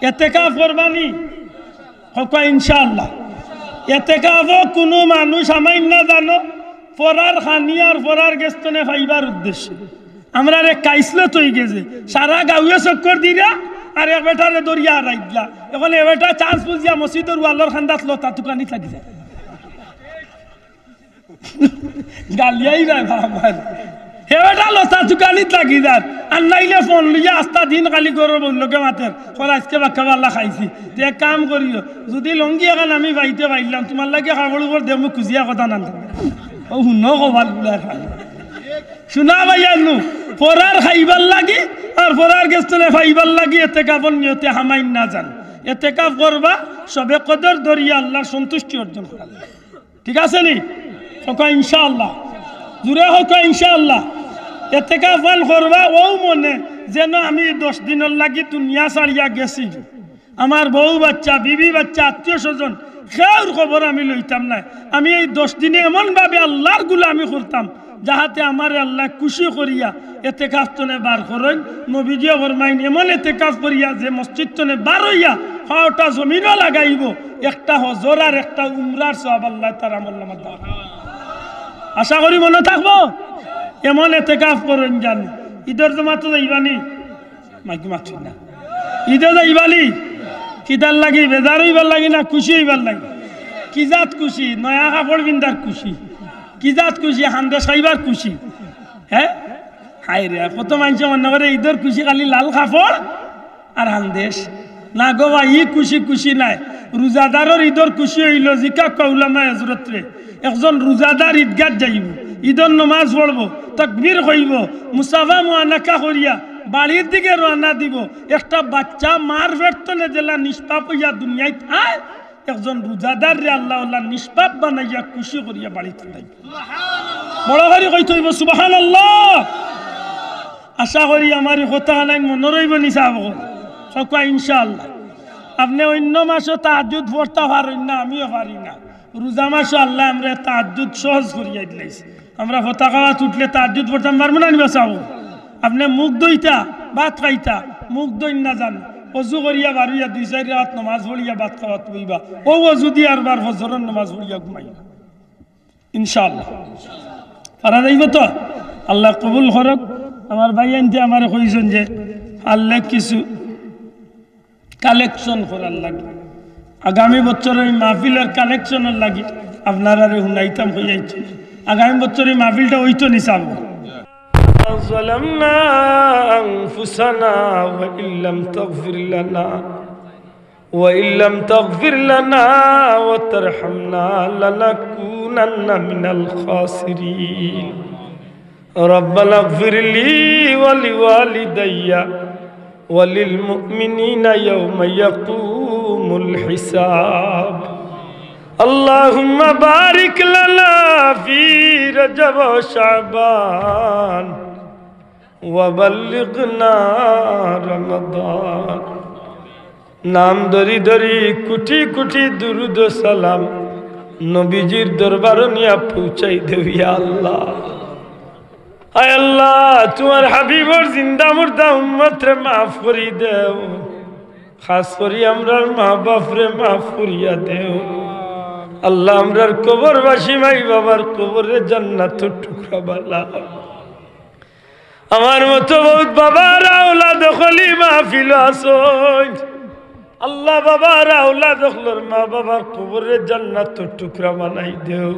এতেকাফ করবানি হকা ইনশাআল্লাহ এতেকাফ কোনো মানুষ আমাই না জানো ফরার খানি আর ফরার গেস্তনে ফাইবার উদ্দেশ্যে আমরা রে কাইসলে তৈ গেছে সারা গাঁয়ে চক্কর দিরা আর এক বেটারে দরিয়া রাইদলা এখন এ বেটা চান্স বুঝিয়া মসজিদের ওয়ালর খান্দাত লতা তুকানি লাগি যায় গালিয়াই যায় আমার হে বেটা লতা তুকানি লাগি যায় আর নাইলে ফোন লইয়া আস্তা দিন কালি করো বললোকে মাতের করা আজকে বাক্কা পাল্লা খাইছি তে এক কাম করিও যদি লঙ্গি এখন আমি বাইতে পাইলাম তোমার লাগে খাবার উপর দেবো খুঁজিয়া কথা না ও শুন কবাল বুলার শোনা ভাইয়া নু ফরার খাইবার লাগি আর ফরার গেস্তলে ফাইবার লাগি এতেকাফর নিয়তে হামাইন না যান এতেকাফ করবা সবে কদর দরিয়া আল্লাহর সন্তুষ্টি অর্জন করা ঠিক আছে নি হকা ইনশাআল্লাহ জুড়ে হকা ইনশাআল্লাহ এতেকাফ করবা ও মনে যেন আমি 10 দিনের লাগি দুনিয়া ছাড়িয়া গেছি আমার বউ বাচ্চা বিবি বাচ্চা আত্মীয় স্বজন খেয়ার খবর আমি লইতাম না আমি এই 10 দিনে এমন ভাবে আল্লাহর গুলামি করতাম যাহাতে আমার আল্লাহ খুশি করিয়া এতেকাফ তনে বার করেন নবীজিও ফরমাইন এমন এতেকাফ করিয়া যে মসজিদ তনে বার হইয়া পাওটা জমিনও লাগাইব একটা হজর আর একটা উমরার সওয়াব আল্লাহ তার আমলনামাত দাও আশা করি মনে থাকবো এমন এতেকাফ করেন জান ঈদের জমাতে যাইবানি মাইকি মাছি না ঈদে যাইবানি কিদার লাগি বেজার হইবার লাগি না খুশি হইবার লাগি কি জাত খুশি নয়া কাপড় বিন্দার খুশি কি জাত খুশি হান্দেশ খাইবার খুশি হ্যাঁ হাই রে কত মানুষ মনে করে ঈদের খুশি খালি লাল কাপড় আর হান্দেশ না গো ভাই ই খুশি খুশি নাই রোজাদারের ঈদের খুশি হইল জিকা কৌলামা হজরত রে একজন রোজাদার ঈদগাহ যাইব ঈদের নমাজ পড়ব তাকবীর কইব মুসাফা মুআনাকা করিয়া বাড়ির দিকে রওনা দিব একটা বাচ্চা মার ফেরতনে জেলা নিষ্পাপ হইয়া দুনিয়ায় আয় একজন রোজাদার রে আল্লাহ আল্লাহ নিষ্পাপ বানাইয়া খুশি করিয়া বাড়িতে যাইব বড় করে কইতে হইব সুবহানাল্লাহ আশা করি আমার কথা নাই মনে রইব নিসাব সকল ইনশাআল্লাহ আপনি অন্য মাসও তাহাজ্জুদ পড়তে পারেন না আমিও পারি না রোজা মাসও আল্লাহ আমরা তাহাজ্জুদ সহজ করিয়া দিলাইছি আমরা পতাকা উঠলে তাহাজ্জুদ পড়তাম পারবো না নিবা চাও আপনি মুখ দইতা ভাত খাইতা মুখ দই না জান অজু করিয়া বারুইয়া 2-4 রাত নামাজ পড়িয়া ভাত খাওয়াত বইবা ও অজু দিয়ে আর বার ফজরের নামাজ পড়িয়া ঘুমাইবা ইনশাআল্লাহ পারা যাইব তো আল্লাহ কবুল করক আমার ভাই আনতে আমার কইছেন যে আল্লাহ কিছু কালেকশন করার লাগে আগামী বছরের মাহফিলের কালেকশনের লাগে আপনারা শুনাইতাম হইয়াইছে আগামী বছরের মাহফিলটা ওইতো নিসাব ظلمنا أنفسنا وإن لم تغفر لنا وترحمنا لنكونن من الخاسرين ربنا اغفر لي ولوالدي وللمؤمنين يوم يقوم الحساب اللهم بارك لنا في رجب وشعبان وبلغنا رمضان নাম ধরি ধরি কোটি কোটি দুরুদ সালাম নবীজির দরবারে নিয়ে পৌঁছাই দেও ইয়া আল্লাহ আয় আল্লাহ তোমার হাবিবর জিন্দা মুর্দা উম্মত রে মাফ করি দেও খাস করি আমরার মা বাপ রে মাফ করিয়া দেও আল্লাহ আমরার কবরবাসী মাই বাবার কবরে জান্নাতের টুকরা বালা আমার মতো বহুত বাবার আওলাদ খলি মাহফিল আসন আল্লাহ বাবার আওলাদ খলর মা বাবার কবরে জান্নাতের টুকরা বানাই দেও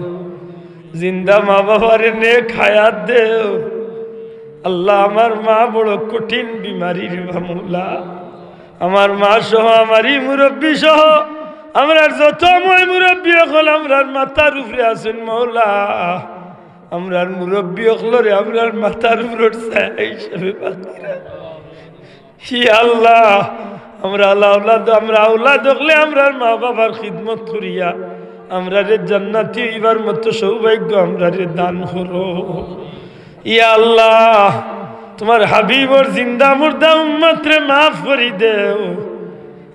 জিন্দা মা বাবার নেক হায়াত দেও আল্লাহ আমার মা বড় কঠিন বিমারির মামলা আমার মা সহ আমারই মুরব্বী সহ আমরার যত মই মুরব্বী হল আমরার মাথার উপরে আছেন মৌলা আমরার মুরব্বী হলরে আমরার মাথার উপর হিসাবে হি আল্লাহ আমরা আওলাদ হলে আমরার মা বাবার খিদমত করিয়া আমরা রে জান্নাতি এবার মতো সৌভাগ্য আমরা রে দান করো ইয়া আল্লাহ তোমার হাবিবর জিন্দা মুর্দা উম্মত রে মাফ করি দেও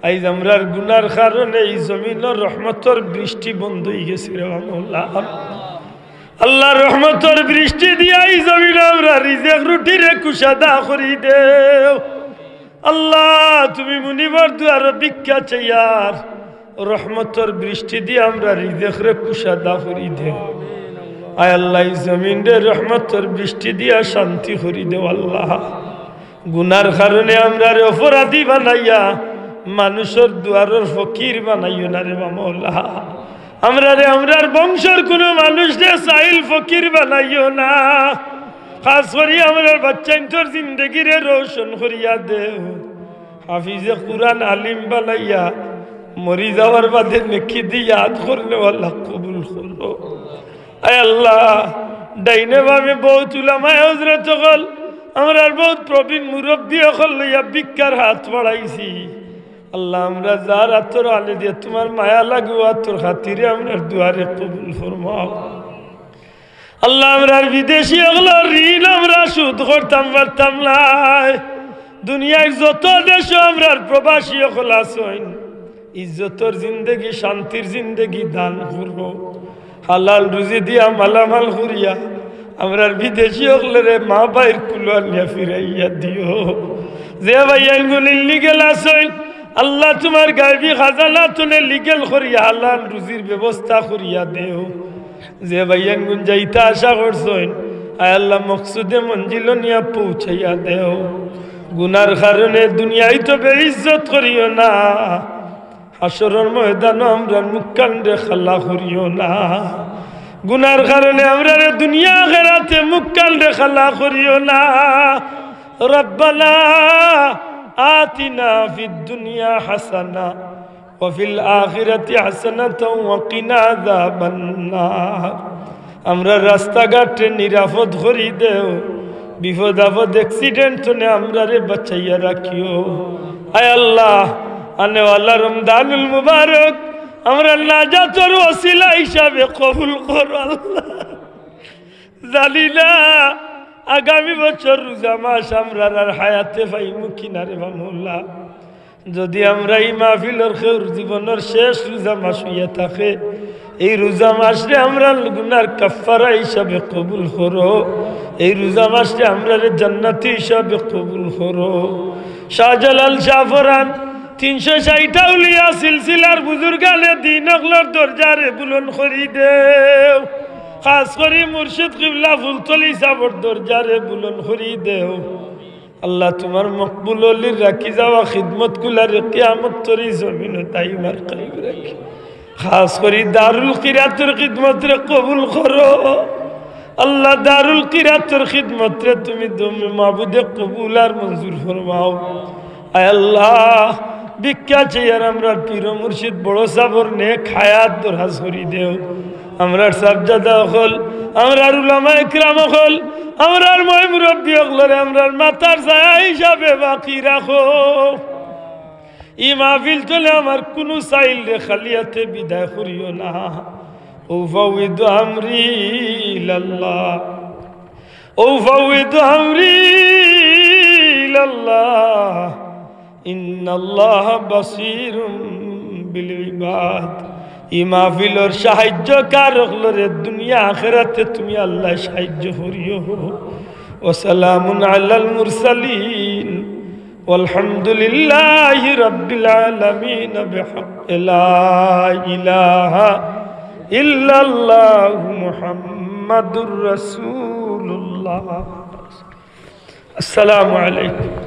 আইজ আমরার গুনার কারণে এই জমিনের রহমতের বৃষ্টি বন্ধ হয়ে গেছে রে মাওলা আল্লাহর রহমতের বৃষ্টি দিয়া এই জমিনে আমরা রিজিক রুটি রে কুশাদা করি দেও আল্লাহ তুমি মুনিবর দুয়ার ভিক্ষা চাইয়ার রহমতর বৃষ্টি দিয়ে আমরা রিজেকরে কুশাদা করি দে আয় আল্লাহ জমিন রে রহমতর বৃষ্টি দিয়া শান্তি করি দে আল্লাহ গুনার কারণে আমরা রে অপরাধী বানাইয়া মানুষের দুয়ারের ফকির বানাইও না রে মাওলা আমরার বংশের কোনো মানুষ রে সাইল ফকির বানাইও না খাস করি আমরার বাচ্চাইন্তর জিন্দগি রে রোশন করিয়া দেও হাফিজে কুরআন আলিম বানাইয়া মরি যাওয়ার বাদে নেকি দিয়ে ইয়াদ করলে আল্লাহ কবুল করো আয় আল্লাহ ডাইনে বামে বহুত উলামায়ে হযরত হল আমরার বহুত প্রবীণ মুরব্বী হল লইয়া ভিক্ষার হাত বাড়াইছি আল্লাহ আমরা যার আতর আলে দিয়ে তোমার মায়া লাগুয়া তোর খাতিরে আমরার দুয়ারে কবুল ফরমাও আল্লাহ আমরার বিদেশি হল ঋণ আমরা সুদ করতাম পারতাম না দুনিয়ায় যত দেশ আমরার প্রবাসী হল আসইন ইজ্জতর জিন্দগি শান্তির জিন্দগি দান করবো হালাল রুজি দিয়া মালামাল করিয়া আমরার বিদেশি হলে মা ভাইয়ের কুলার নিয়ে ফিরাইয়া দিও যে ভাইয়ান গুলি লিগেল আসইন আল্লাহ তোমার গায়বী খাজানা তুলে লিগেল করিয়া হালাল রুজির ব্যবস্থা করিয়া দেও যে ভাইয়ান গুন যাইতা আশা করছেন আয় আল্লাহ মকসুদে মঞ্জিল নিয়া পৌঁছাইয়া দেও গুনার কারণে দুনিয়ায় তো বেইজ্জত করিও না হাসরের ময়দানে আমরা মুখকাণ্ডে খালা করিও না গুনার কারণে আমরা দুনিয়া আখিরাতে মুখকাণ্ডে খালা করিও না রব্বানা আতিনা ফিদ দুনিয়া হাসানা ওয়া ফিল আখিরাতি হাসানাতাও ওয়া কিনা আযাবান নার আমরা রাস্তাঘাটে নিরাপদ করি দেও বিপদ আপদ অ্যাক্সিডেন্ট হলে আমরা রে বাঁচাইয়া রাখিও আয় আল্লাহ আনে ওয়ালা রমজানুল মুবারক আমরা নাজাতের ওসিলা হিসাবে কবুল করো আল্লাহ জানি না আগামী বছর রোজা মাস আমরা আর হায়াতে পাইমু কিনা রে মাওলা যদি আমরা এই মাহফিলের খেউর জীবনের শেষ রোজা মাস হইয়া থাকে এই রোজা মাসে আমরা গুনার কাফারা হিসাবে কবুল করো এই রোজা মাসে আমরা জান্নাতি হিসাবে কবুল করো শাহজালাল শাহফরান 360 আউলিয়া সিলসিলার বুজুর্গানে দিন অগলর দরজারে বুলন্দ করি দেও খাস করি মুর্শিদ কিবলা ফুলতলি সাবর দরজারে বুলন্দ করি দেও আল্লাহ তোমার মকবুল অলির রাখি যাওয়া খিদমত গুলার কিয়ামত তরি জমিন তাই মার কাইব রাখি খাস করি দারুল কিরাতের খিদমত রে কবুল করো আল্লাহ দারুল কিরাতের খিদমত রে তুমি মাবুদে কবুল আর মঞ্জুর ফরমাও আয় আল্লাহ ভিক্ষা চাইয়ার আমরা পীর মুর্শিদ বড় সাবর নেক হায়াত দরাজ করি দেও আমরার সাবজাদা হল আমরার উলামা ইকরাম হল আমরার ময় মুরব্বী হলরে আমরার মাতার ছায়া হিসাবে বাকি রাখো ই মাহফিল চলে আমার কোনো চাইল রে খালিয়াতে বিদায় করিও না উফাউযু আমরি ইলাল্লাহ উফাউযু আমরি ইলাল্লাহ ইন্নাল্লাহা বাসীরুম বিল ইবাদ ই মাহফিলের সাহায্যকার হলরে দুনিয়া আখিরাতে তুমি আল্লাহ সাহায্য করিও ওয়া সালামুন আলাল মুরসালিন walhamdulillahi rabbil alamin bihaqqi la ilaha illallah muhammadur rasulullah assalamu alaikum